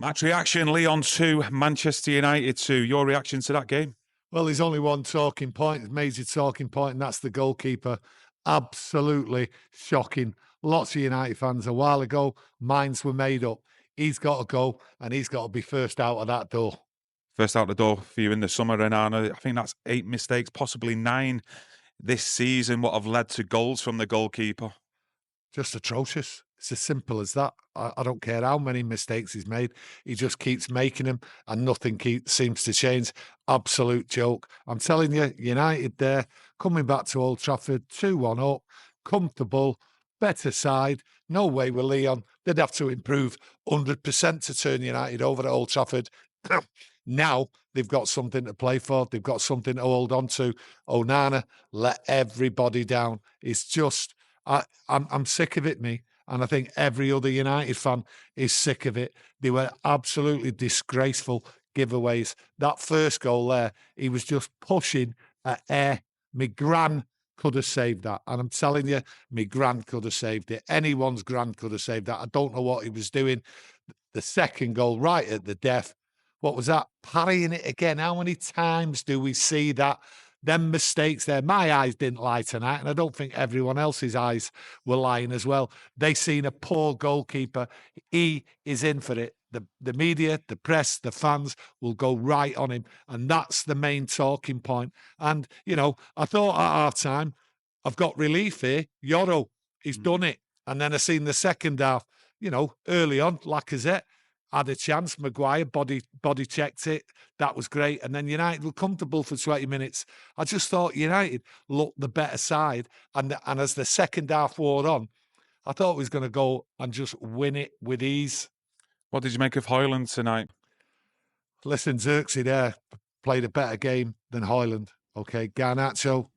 Match reaction, Lyon 2, Manchester United 2. Your reaction to that game? Well, there's only one talking point, major talking point, and that's the goalkeeper. Absolutely shocking. Lots of United fans a while ago, minds were made up. He's got to go, and he's got to be first out of that door. First out the door for you in the summer, Onana. I think that's 8 mistakes, possibly 9 this season, what have led to goals from the goalkeeper. Just atrocious. It's as simple as that. I don't care how many mistakes he's made. He just keeps making them and nothing seems to change. Absolute joke. I'm telling you, United there, coming back to Old Trafford, 2-1 up, comfortable, better side. No way with Lyon. They'd have to improve 100% to turn United over at Old Trafford. Now they've got something to play for. They've got something to hold on to. Onana let everybody down. It's just... I'm sick of it, me. And I think every other United fan is sick of it. They were absolutely disgraceful giveaways. That first goal there, he was just pushing at air. My gran could have saved that. And I'm telling you, my gran could have saved it. Anyone's gran could have saved that. I don't know what he was doing. The second goal, right at the death. What was that? Parrying it again. How many times do we see that? Them mistakes there. My eyes didn't lie tonight, and I don't think everyone else's eyes were lying as well. They seen a poor goalkeeper. He is in for it. The media, the press, the fans will go right on him, and that's the main talking point. And, you know, I thought at half-time, I've got relief here. Yoro, he's done it. And then I seen the second half, you know, early on, Lacazette had a chance. Maguire body checked it. That was great. And then United were comfortable for 20 minutes. I just thought United looked the better side. And as the second half wore on, I thought we was going to go and just win it with ease. What did you make of Højlund tonight? Listen, Zirkzee there played a better game than Højlund. Okay, Garnacho,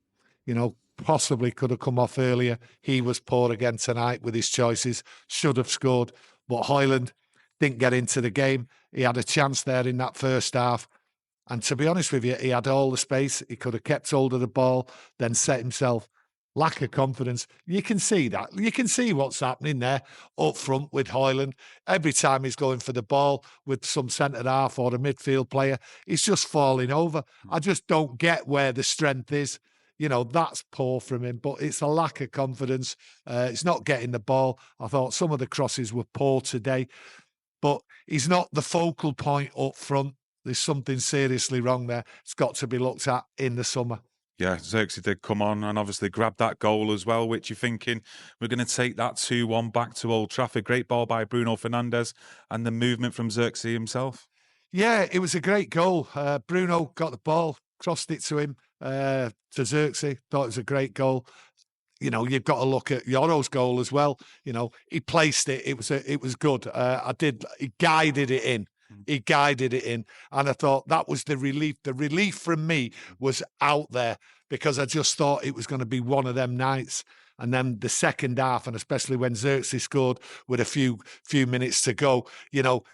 you know, possibly could have come off earlier. He was poor again tonight with his choices. Should have scored. But Højlund didn't get into the game. He had a chance there in that first half. And to be honest with you, he had all the space. He could have kept hold of the ball, then set himself. Lack of confidence. You can see that. You can see what's happening there up front with Højlund. Every time he's going for the ball with some centre-half or a midfield player, he's just falling over. I just don't get where the strength is. You know, that's poor from him, but it's a lack of confidence. It's not getting the ball. I thought some of the crosses were poor today. But he's not the focal point up front. There's something seriously wrong there. It's got to be looked at in the summer. Yeah, Zirkzee did come on and obviously grabbed that goal as well, which you're thinking we're going to take that 2-1 back to Old Trafford. Great ball by Bruno Fernandes and the movement from Zirkzee himself. Yeah, it was a great goal. Bruno got the ball, crossed it to him, to Zirkzee. Thought it was a great goal. You know, you've got to look at Yoro's goal as well. You know, he placed it. It was good. He guided it in. He guided it in. And I thought that was the relief. The relief from me was out there because I just thought it was going to be one of them nights. And then the second half, and especially when Zirkzee scored with a few minutes to go, you know,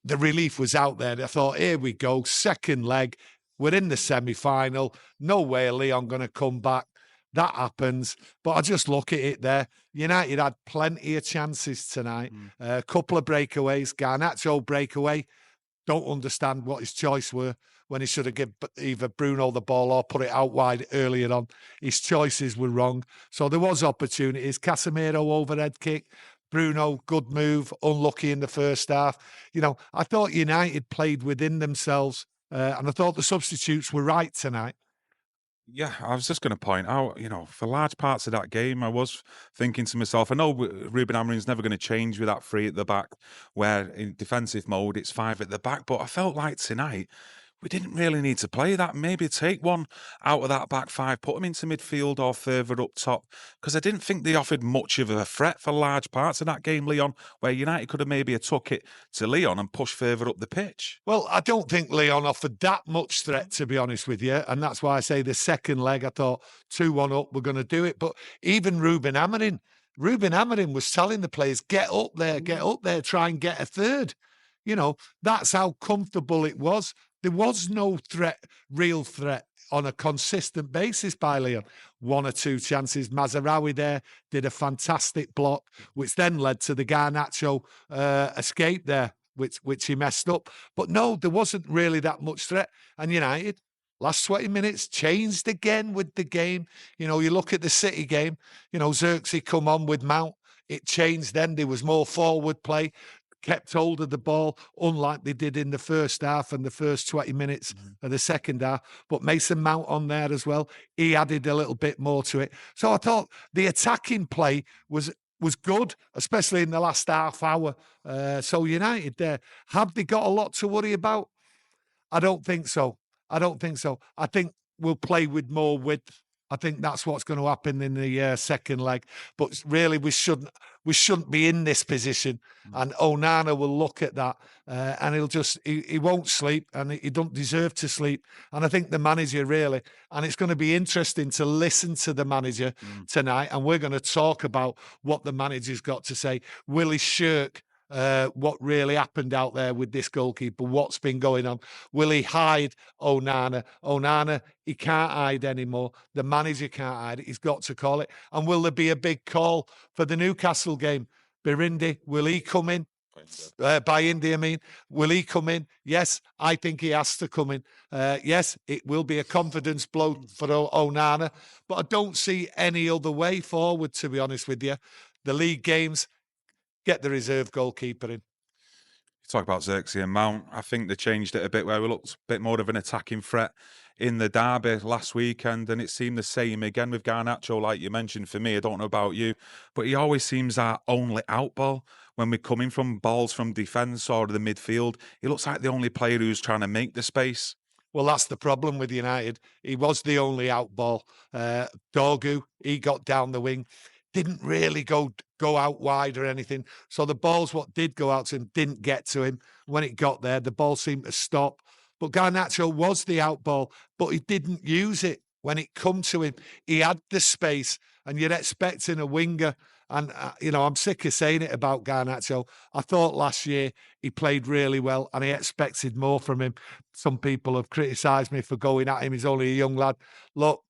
the relief was out there. I thought, here we go, second leg. We're in the semi-final. No way Lyon going to come back. That happens, but I just look at it there. United had plenty of chances tonight. A couple of breakaways. Garnacho breakaway. Don't understand what his choice were when he should have given either Bruno the ball or put it out wide earlier on. His choices were wrong. So there was opportunities. Casemiro overhead kick. Bruno, good move. Unlucky in the first half. You know, I thought United played within themselves, and I thought the substitutes were right tonight. Yeah, I was just going to point out, you know, for large parts of that game, I was thinking to myself, I know Ruben Amorim's never going to change with that 3 at the back, where in defensive mode, it's 5 at the back. But I felt like tonight, we didn't really need to play that. Maybe take one out of that back 5, put them into midfield or further up top, because I didn't think they offered much of a threat for large parts of that game, Lyon, where United could have maybe took it to Lyon and pushed further up the pitch. Well, I don't think Lyon offered that much threat, to be honest with you, and that's why I say the second leg, I thought 2-1 up, we're going to do it. But even Ruben Amorim was telling the players, get up there, try and get a third. You know, that's how comfortable it was. There was no real threat on a consistent basis by Lyon. 1 or 2 chances. Mazraoui there did a fantastic block, which then led to the Garnacho escape there which he messed up. But no, there wasn't really that much threat. And United, last 20 minutes, changed again with the game. You know, you look at the City game, you know, Zirkzee come on with Mount. It changed then. There was more forward play, kept hold of the ball, unlike they did in the first half and the first 20 minutes of the second half. But Mason Mount on there as well. He added a little bit more to it. So I thought the attacking play was good, especially in the last half hour. So United there, have they got a lot to worry about? I don't think so. I think we'll play with more width. I think that's what's going to happen in the second leg. But really, we shouldn't be in this position. And Onana will look at that, and he won't sleep, and he don't deserve to sleep. And I think the manager really, and it's going to be interesting to listen to the manager tonight, and we're going to talk about what the manager's got to say. Will he shirk what really happened out there with this goalkeeper, what's been going on? Will he hide Onana? Onana, he can't hide anymore. The manager can't hide it. He's got to call it. And will there be a big call for the Newcastle game? Birindi, will he come in? By India, I mean. Will he come in? Yes, I think he has to come in. Yes, it will be a confidence blow for Onana, but I don't see any other way forward, to be honest with you. The league games, get the reserve goalkeeper in. Talk about Zirkzee and Mount. I think they changed it a bit where we looked a bit more of an attacking threat in the derby last weekend, and it seemed the same again with Garnacho, like you mentioned. For me, I don't know about you, but he always seems our only out ball when we're coming from balls from defence or the midfield. He looks like the only player who's trying to make the space. Well, that's the problem with United. He was the only out ball. Dorgu, he got down the wing, didn't really go out wide or anything. So the balls, what did go out to him, didn't get to him. When it got there, the ball seemed to stop. But Garnacho was the out ball, but he didn't use it when it come to him. He had the space, and you're expecting a winger. And, I'm sick of saying it about Garnacho. I thought last year he played really well, and I expected more from him. Some people have criticised me for going at him. He's only a young lad. Look,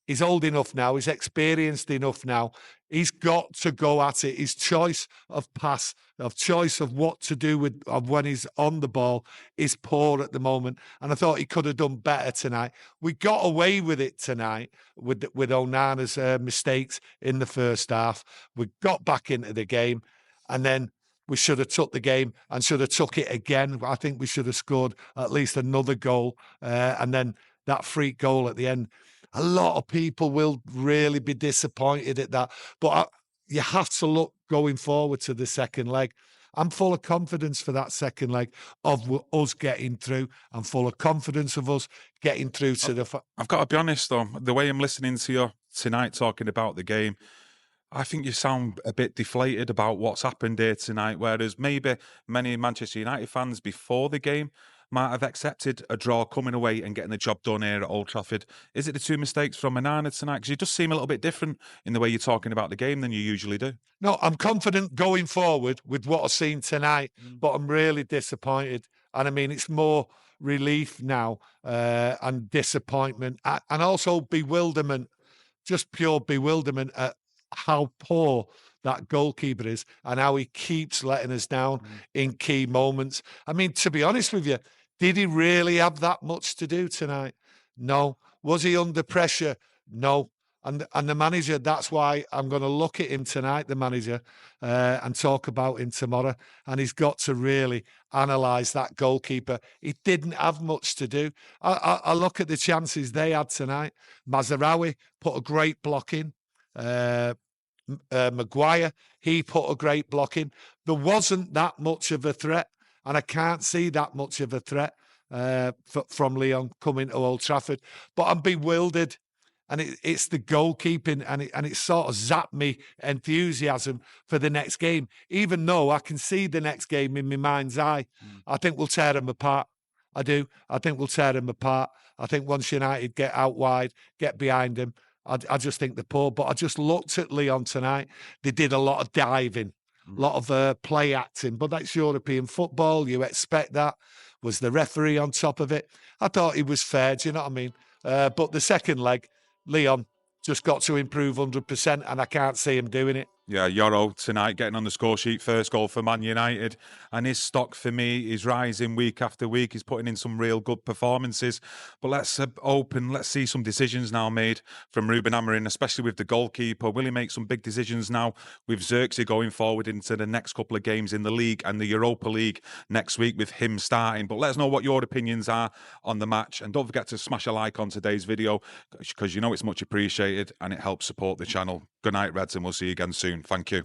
he's old enough now. He's experienced enough now. He's got to go at it. His choice of pass, of choice of what to do of when he's on the ball is poor at the moment. And I thought he could have done better tonight. We got away with it tonight with Onana's mistakes in the first half. We got back into the game, and then we should have took the game and should have took it again. I think we should have scored at least another goal. And then that freak goal at the end. A lot of people will really be disappointed at that. But you have to look going forward to the second leg. I'm full of confidence for that second leg of us getting through. I'm full of confidence of us getting through to the... I've got to be honest, though. The way I'm listening to you tonight talking about the game, I think you sound a bit deflated about what's happened here tonight, whereas maybe many Manchester United fans before the game might have accepted a draw coming away and getting the job done here at Old Trafford. Is it the two mistakes from Onana tonight? Because you just seem a little bit different in the way you're talking about the game than you usually do. No, I'm confident going forward with what I've seen tonight, but I'm really disappointed. And I mean, it's more relief now and disappointment and also bewilderment, just pure bewilderment at how poor that goalkeeper is and how he keeps letting us down in key moments. I mean, to be honest with you, did he really have that much to do tonight? No. Was he under pressure? No. And the manager, that's why I'm going to look at him tonight, the manager, and talk about him tomorrow. And he's got to really analyse that goalkeeper. He didn't have much to do. I look at the chances they had tonight. Mazraoui put a great block in. Maguire, he put a great block in. There wasn't that much of a threat, and I can't see that much of a threat from Lyon coming to Old Trafford. But I'm bewildered, and it's the goalkeeping, and it sort of zapped me enthusiasm for the next game, even though I can see the next game in my mind's eye. I think we'll tear them apart. I do. I think we'll tear them apart. I think once United get out wide, get behind them, I just think they're poor. But I just looked at Lyon tonight. They did a lot of diving, a lot of play acting. But that's European football. You expect that. Was the referee on top of it? I thought he was fair. Do you know what I mean? But the second leg, Lyon just got to improve 100%, and I can't see him doing it. Yeah, Yoro tonight getting on the score sheet, first goal for Man United, and his stock for me is rising week after week. He's putting in some real good performances, but let's see some decisions now made from Ruben Amorim, especially with the goalkeeper. Will he make some big decisions now with Zirkzee going forward into the next couple of games in the league and the Europa League next week with him starting? But let us know what your opinions are on the match, and don't forget to smash a like on today's video because you know it's much appreciated and it helps support the channel. Good night, Reds, and we'll see you again soon. Thank you.